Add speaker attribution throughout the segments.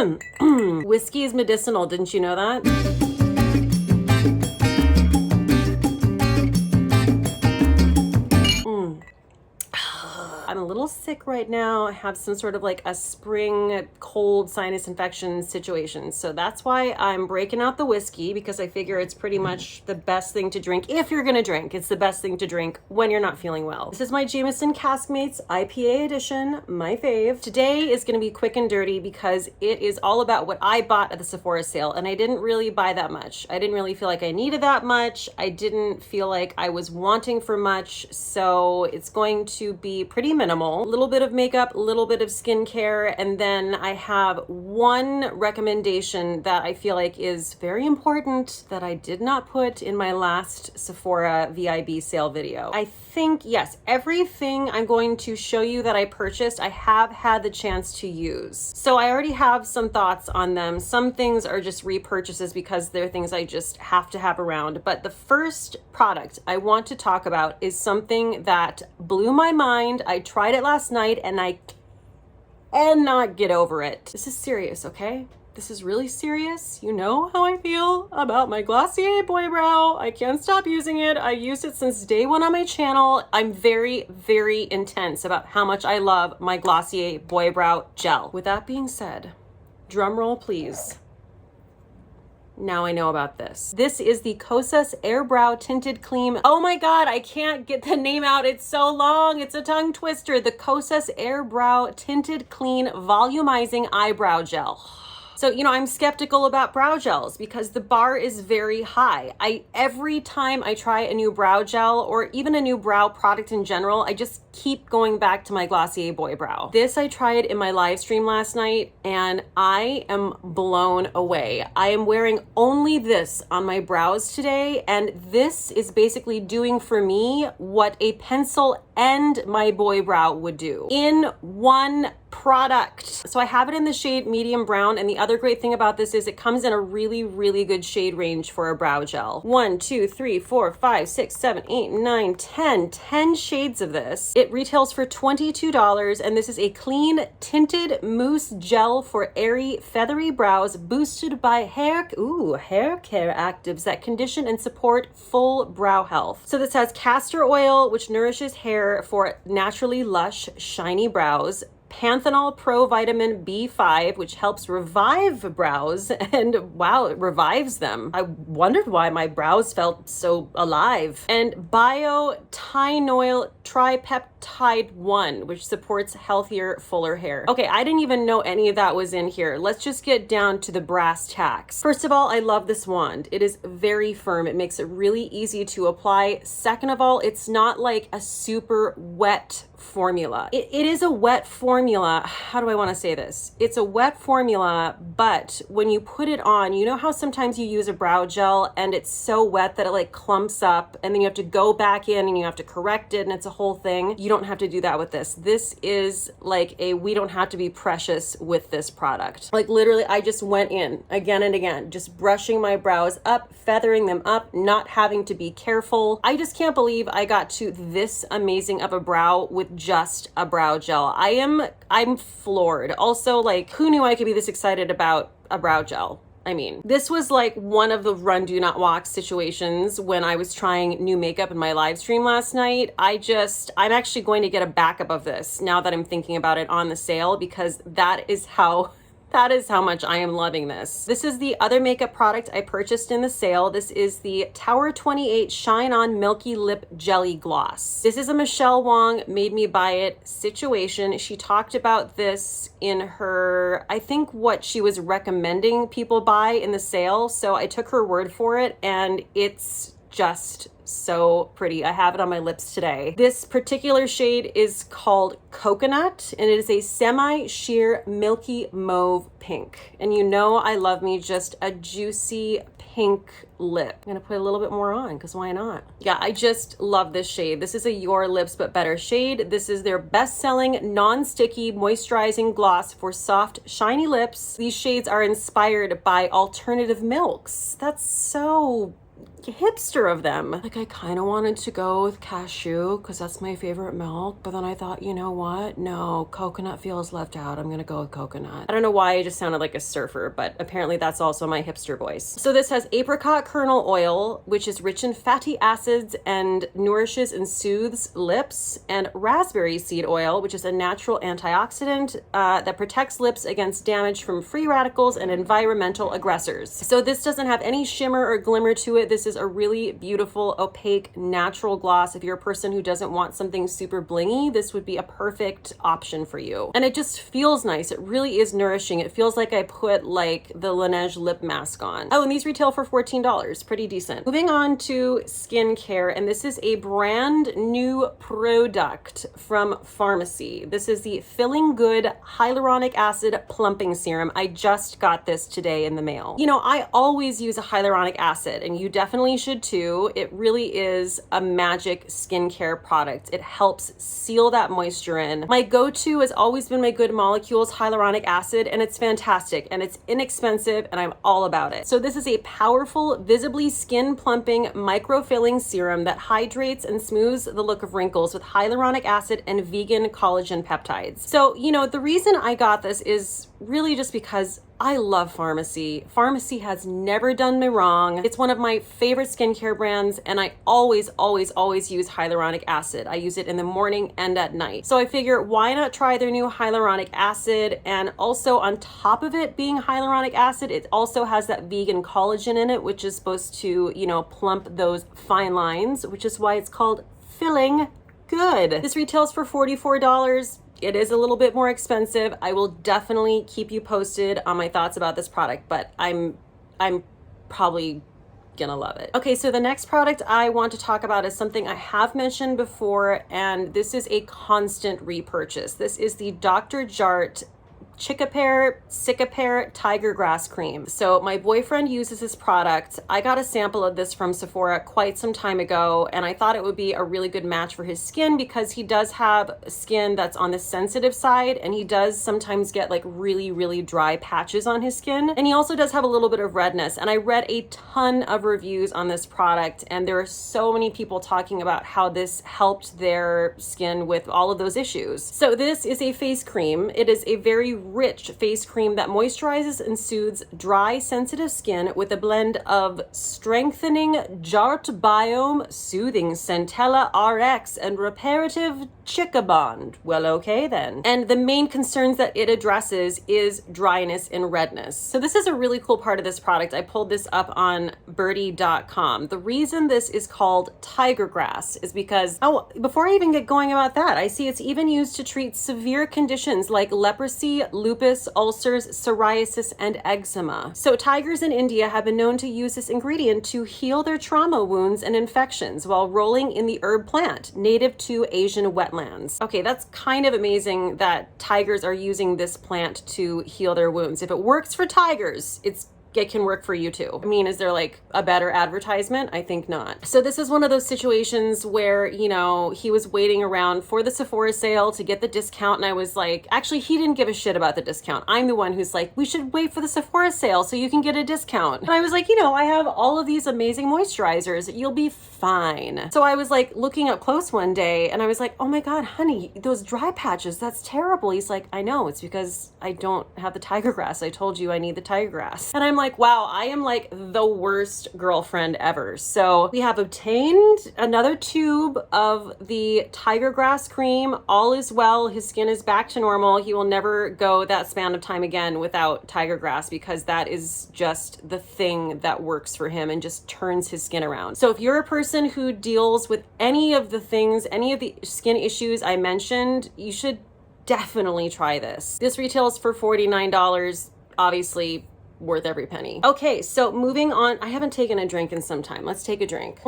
Speaker 1: Whiskey is medicinal, didn't you know that? I'm a little sick right now. I have some sort of like a spring cold sinus infection situation. So that's why I'm breaking out the whiskey, because I figure it's pretty much the best thing to drink. If you're gonna drink, it's the best thing to drink when you're not feeling well. This is my Jameson Caskmates IPA edition, my fave. Today is gonna be quick and dirty because it is all about what I bought at the Sephora sale, and I didn't really buy that much. I didn't really feel like I needed that much. I didn't feel like I was wanting for much. So it's going to be pretty minimal. A little bit of makeup, a little bit of skincare, and then I have one recommendation that I feel like is very important that I did not put in my last Sephora VIB sale video. I think, yes, everything I'm going to show you that I purchased, I have had the chance to use. So I already have some thoughts on them. Some things are just repurchases because they're things I just have to have around. But the first product I want to talk about is something that blew my mind. I tried it last night and I cannot get over it. This is serious, okay? This is really serious. You know how I feel about my Glossier Boy Brow. I can't stop using it. I used it since day one on my channel. I'm very, very intense about how much I love my Glossier Boy Brow gel. With that being said, drum roll please. Now I know about this. This is the Kosas Eyebrow Tinted Cream. Oh my God, I can't get the name out. It's so long. It's a tongue twister. The Kosas Eyebrow Tinted Clean Volumizing Eyebrow Gel. So, you know, I'm skeptical about brow gels because the bar is very high. Every time I try a new brow gel or even a new brow product in general, I just keep going back to my Glossier Boy Brow. This I tried in my live stream last night and I am blown away. I am wearing only this on my brows today, and this is basically doing for me what a pencil and my boy brow would do in one product. So I have it in the shade medium brown, and the other great thing about this is it comes in a really, really good shade range for a brow gel. 1, 2, 3, 4, 5, 6, 7, 8, 9, 10 shades of this. It retails for $22, and this is a clean tinted mousse gel for airy, feathery brows, boosted by hair care actives that condition and support full brow health. So this has castor oil, which nourishes hair for naturally lush, shiny brows, Panthenol Pro Vitamin B5, which helps revive brows, and wow, it revives them. I wondered why my brows felt so alive. And Biotinol Tripeptide 1, which supports healthier, fuller hair. Okay, I didn't even know any of that was in here. Let's just get down to the brass tacks. First of all, I love this wand. It is very firm. It makes it really easy to apply. Second of all, it's not like a super wet formula. It is a wet formula. How do I want to say this? It's a wet formula, but when you put it on, you know how sometimes you use a brow gel and it's so wet that it like clumps up and then you have to go back in and you have to correct it and it's a whole thing. You don't have to do that with this. This is like we don't have to be precious with this product. Like literally, I just went in again and again, just brushing my brows up, feathering them up, not having to be careful. I just can't believe I got to this amazing of a brow with just a brow gel. I'm floored. Also, like, who knew I could be this excited about a brow gel? I mean, this was like one of the run, do not walk situations when I was trying new makeup in my live stream last night. I'm actually going to get a backup of this now that I'm thinking about it on the sale, because that is how much I am loving this. This is the other makeup product I purchased in the sale. This is the Tower 28 Shine On Milky Lip Jelly Gloss. This is a Michelle Wong made me buy it situation. She talked about this in her, I think what she was recommending people buy in the sale. So I took her word for it, and it's just so pretty. I have it on my lips today. This particular shade is called Coconut, and it is a semi-sheer milky mauve pink. And you know I love me just a juicy pink lip. I'm gonna put a little bit more on because why not? Yeah, I just love this shade. This is a Your Lips But Better shade. This is their best-selling non-sticky moisturizing gloss for soft, shiny lips. These shades are inspired by alternative milks. That's so hipster of them. Like, I kind of wanted to go with cashew because that's my favorite milk, but then I thought, you know what? No, coconut feels left out. I'm gonna go with coconut. I don't know why I just sounded like a surfer, but apparently that's also my hipster voice. So this has apricot kernel oil, which is rich in fatty acids and nourishes and soothes lips, and raspberry seed oil, which is a natural antioxidant that protects lips against damage from free radicals and environmental aggressors. So this doesn't have any shimmer or glimmer to it. This is a really beautiful, opaque, natural gloss. If you're a person who doesn't want something super blingy, this would be a perfect option for you. And it just feels nice. It really is nourishing. It feels like I put like the Laneige lip mask on. Oh, and these retail for $14. Pretty decent. Moving on to skincare, and this is a brand new product from Pharmacy. This is the Feeling Good Hyaluronic Acid Plumping Serum. I just got this today in the mail. You know, I always use a hyaluronic acid, and you definitely should too. It really is a magic skincare product. It helps seal that moisture in. My go-to has always been my Good Molecules hyaluronic acid, and it's fantastic, and it's inexpensive, and I'm all about it. So this is a powerful, visibly skin plumping microfilling serum that hydrates and smooths the look of wrinkles with hyaluronic acid and vegan collagen peptides. So, you know, the reason I got this is really just because I love Pharmacy. Pharmacy has never done me wrong. It's one of my favorite skincare brands, and I always use hyaluronic acid. I use it in the morning and at night. So I figure, why not try their new hyaluronic acid? And also on top of it being hyaluronic acid, it also has that vegan collagen in it, which is supposed to, you know, plump those fine lines, which is why it's called Feeling Good. This retails for $44. It is a little bit more expensive. I will definitely keep you posted on my thoughts about this product, but I'm probably gonna love it. Okay, so the next product I want to talk about is something I have mentioned before, and this is a constant repurchase. This is the Dr. Jart Cicapair Tiger Grass Cream. So my boyfriend uses this product. I got a sample of this from Sephora quite some time ago, and I thought it would be a really good match for his skin because he does have skin that's on the sensitive side, and he does sometimes get like really dry patches on his skin. And he also does have a little bit of redness. And I read a ton of reviews on this product, and there are so many people talking about how this helped their skin with all of those issues. So this is a face cream. It is a very rich face cream that moisturizes and soothes dry, sensitive skin with a blend of strengthening Jart Biome, soothing Centella RX, and reparative Chicabond. Well, okay then. And the main concerns that it addresses is dryness and redness. So this is a really cool part of this product. I pulled this up on birdie.com. The reason this is called Tiger Grass is because, oh, before I even get going about that, I see it's even used to treat severe conditions like leprosy, lupus, ulcers, psoriasis, and eczema. So tigers in India have been known to use this ingredient to heal their trauma wounds and infections while rolling in the herb plant, native to Asian wetlands. Okay, that's kind of amazing that tigers are using this plant to heal their wounds. If it works for tigers, it can work for you too. I mean, is there like a better advertisement? I think not. So this is one of those situations where, you know, he was waiting around for the Sephora sale to get the discount, and I was like, actually, he didn't give a shit about the discount. I'm the one who's like, we should wait for the Sephora sale so you can get a discount. And I was like, you know, I have all of these amazing moisturizers. You'll be fine. So I was like looking up close one day, and I was like, oh my God, honey, those dry patches, that's terrible. He's like, I know, it's because I don't have the tiger grass. I told you I need the tiger grass. And I'm like, wow, I am like the worst girlfriend ever. So we have obtained another tube of the tiger grass cream. All is well. His skin is back to normal. He will never go that span of time again without tiger grass because that is just the thing that works for him and just turns his skin around. So if you're a person who deals with any of the things, any of the skin issues I mentioned, you should definitely try this. This retails for $49. Obviously, worth every penny. Okay, so moving on. I haven't taken a drink in some time. Let's take a drink.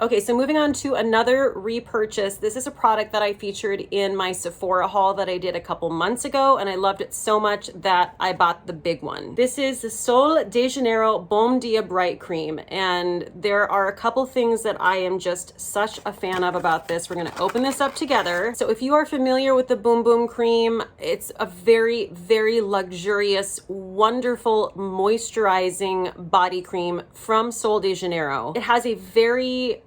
Speaker 1: Okay, so moving on to another repurchase. This is a product that I featured in my Sephora haul that I did a couple months ago, and I loved it so much that I bought the big one. This is the Sol de Janeiro Bom Dia Bright Cream, and there are a couple things that I am just such a fan of about this. We're gonna open this up together. So if you are familiar with the Boom Boom Cream, it's a very, very luxurious, wonderful, moisturizing body cream from Sol de Janeiro. It has a very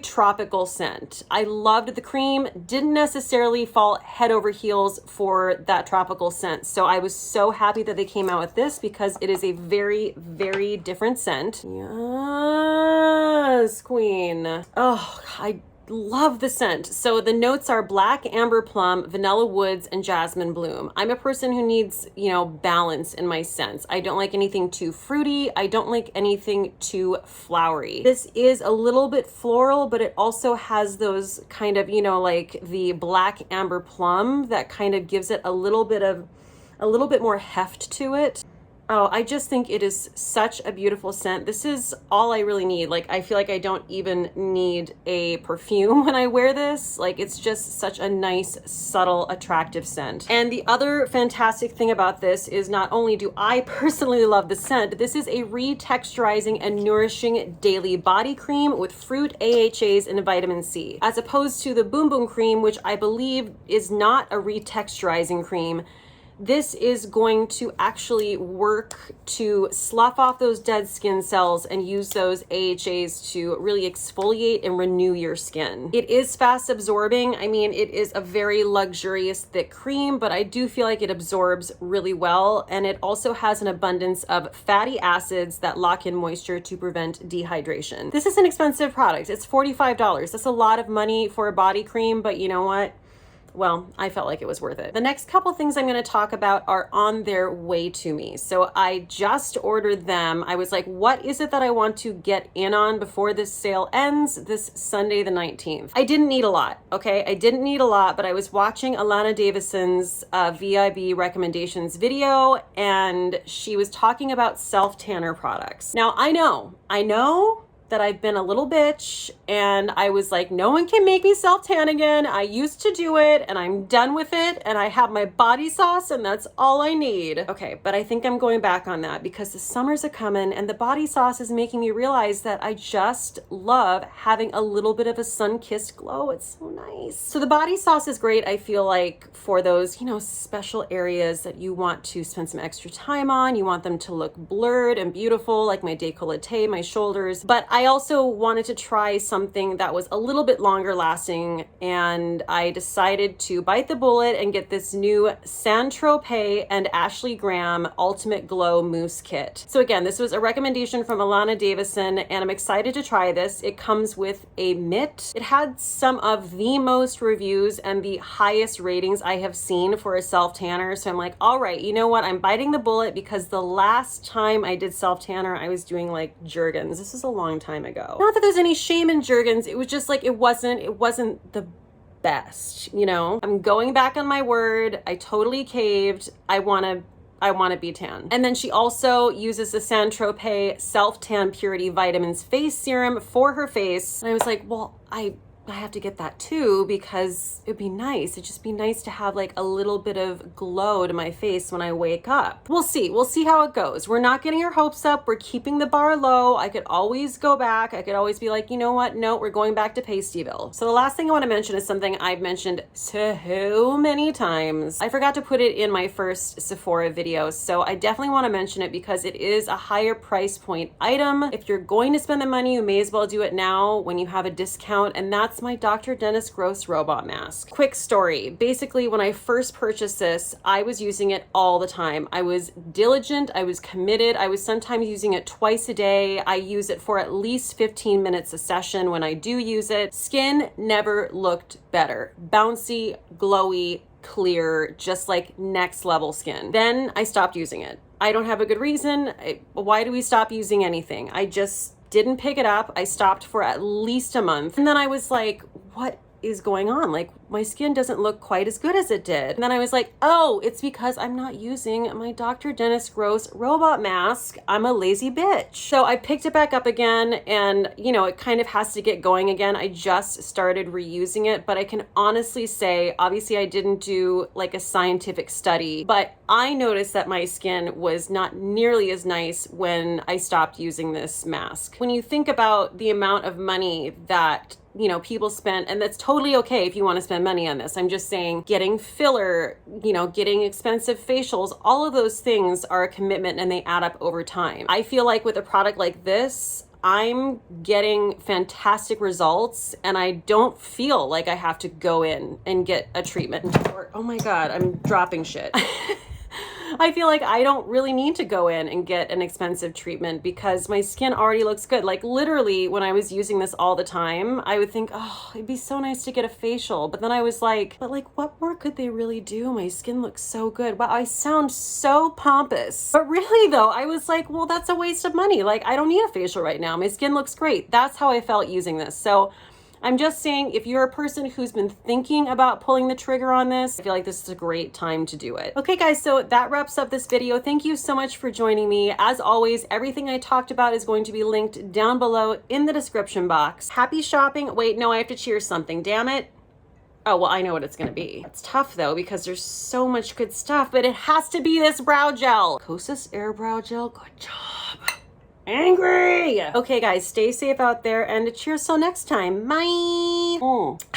Speaker 1: tropical scent. I loved the cream, didn't necessarily fall head over heels for that tropical scent. So I was so happy that they came out with this because it is a very, very different scent. Yes, queen. Oh, I love the scent. So the notes are black, amber plum, vanilla woods, and jasmine bloom. I'm a person who needs, balance in my scents. I don't like anything too fruity. I don't like anything too flowery. This is a little bit floral, but it also has those kind of, like the black amber plum that kind of gives it a little bit more heft to it. Oh, I just think it is such a beautiful scent. This is all I really need. Like, I feel like I don't even need a perfume when I wear this. Like, it's just such a nice, subtle, attractive scent. And the other fantastic thing about this is not only do I personally love the scent, this is a retexturizing and nourishing daily body cream with fruit, AHAs, and vitamin C. As opposed to the Boom Boom Cream, which I believe is not a retexturizing cream. This is going to actually work to slough off those dead skin cells and use those AHAs to really exfoliate and renew your skin. It is fast absorbing. I mean, it is a very luxurious thick cream, but I do feel like it absorbs really well. And it also has an abundance of fatty acids that lock in moisture to prevent dehydration. This is an expensive product. It's $45. That's a lot of money for a body cream, but you know what? Well, I felt like it was worth it. The next couple things I'm going to talk about are on their way to me. So I just ordered them. I was like, what is it that I want to get in on before this sale ends this Sunday the 19th? I didn't need a lot, okay? I didn't need a lot, but I was watching Alana Davison's VIB recommendations video, and she was talking about self-tanner products. Now, I know that I've been a little bitch, and I was like, no one can make me self-tan again. I used to do it, and I'm done with it, and I have my body sauce, and that's all I need. Okay, but I think I'm going back on that because the summers are coming, and the body sauce is making me realize that I just love having a little bit of a sun-kissed glow. It's so nice. So the body sauce is great, I feel like, for those, special areas that you want to spend some extra time on. You want them to look blurred and beautiful, like my décolleté, my shoulders. But I also wanted to try something that was a little bit longer lasting, and I decided to bite the bullet and get this new Saint-Tropez and Ashley Graham Ultimate Glow Mousse Kit. So again, this was a recommendation from Alana Davison, and I'm excited to try this. It comes with a mitt. It had some of the most reviews and the highest ratings I have seen for a self-tanner. So I'm like, all right, you know what? I'm biting the bullet because the last time I did self-tanner, I was doing like Jergens. This is a long time ago. Not that there's any shame in Jergens. It was just like, it wasn't the best, I'm going back on my word. I totally caved. I want to be tan. And then she also uses the Saint-Tropez Self-Tan Purity Vitamins Face Serum for her face. And I was like, well, I have to get that too because it'd be nice. It'd just be nice to have like a little bit of glow to my face when I wake up. We'll see. We'll see how it goes. We're not getting our hopes up. We're keeping the bar low. I could always go back. I could always be like, you know what? No, we're going back to Pastyville. So the last thing I want to mention is something I've mentioned so many times. I forgot to put it in my first Sephora video. So I definitely want to mention it because it is a higher price point item. If you're going to spend the money, you may as well do it now when you have a discount. And that's my Dr. Dennis Gross robot mask. Quick story. Basically, when I first purchased this, I was using it all the time. I was diligent. I was committed. I was sometimes using it twice a day. I use it for at least 15 minutes a session when I do use it. Skin never looked better. Bouncy, glowy, clear, just like next level skin. Then I stopped using it. I don't have a good reason. Why do we stop using anything? I just didn't pick it up. I stopped for at least a month. And then I was like, what is going on? Like, my skin doesn't look quite as good as it did. And then I was like, oh, it's because I'm not using my Dr. Dennis Gross robot mask. I'm a lazy bitch. So I picked it back up again, and you know, it kind of has to get going again. I just started reusing it, but I can honestly say, obviously I didn't do like a scientific study, but I noticed that my skin was not nearly as nice when I stopped using this mask. When you think about the amount of money that, you know, people spend, and that's totally okay if you want to spend money on this. I'm just saying, getting filler, you know, getting expensive facials, all of those things are a commitment and they add up over time. I feel like with a product like this, I'm getting fantastic results and I don't feel like I have to go in and get a treatment. Or, oh my God, I'm dropping shit. I feel like I don't really need to go in and get an expensive treatment because my skin already looks good. Like literally when I was using this all the time, I would think, oh, it'd be so nice to get a facial. But then I was like, but like, what more could they really do? My skin looks so good. Wow, I sound so pompous. But really though, I was like, well, that's a waste of money. Like, I don't need a facial right now. My skin looks great. That's how I felt using this. So I'm just saying, if you're a person who's been thinking about pulling the trigger on this, I feel like this is a great time to do it. Okay guys, so that wraps up this video. Thank you so much for joining me. As always, everything I talked about is going to be linked down below in the description box. Happy shopping. Wait, no, I have to cheers something, damn it. Oh, well, I know what it's gonna be. It's tough though, because there's so much good stuff, but it has to be this brow gel. Kosas Air Brow Gel, good job. Angry. Okay guys, stay safe out there and cheers till next time. Bye.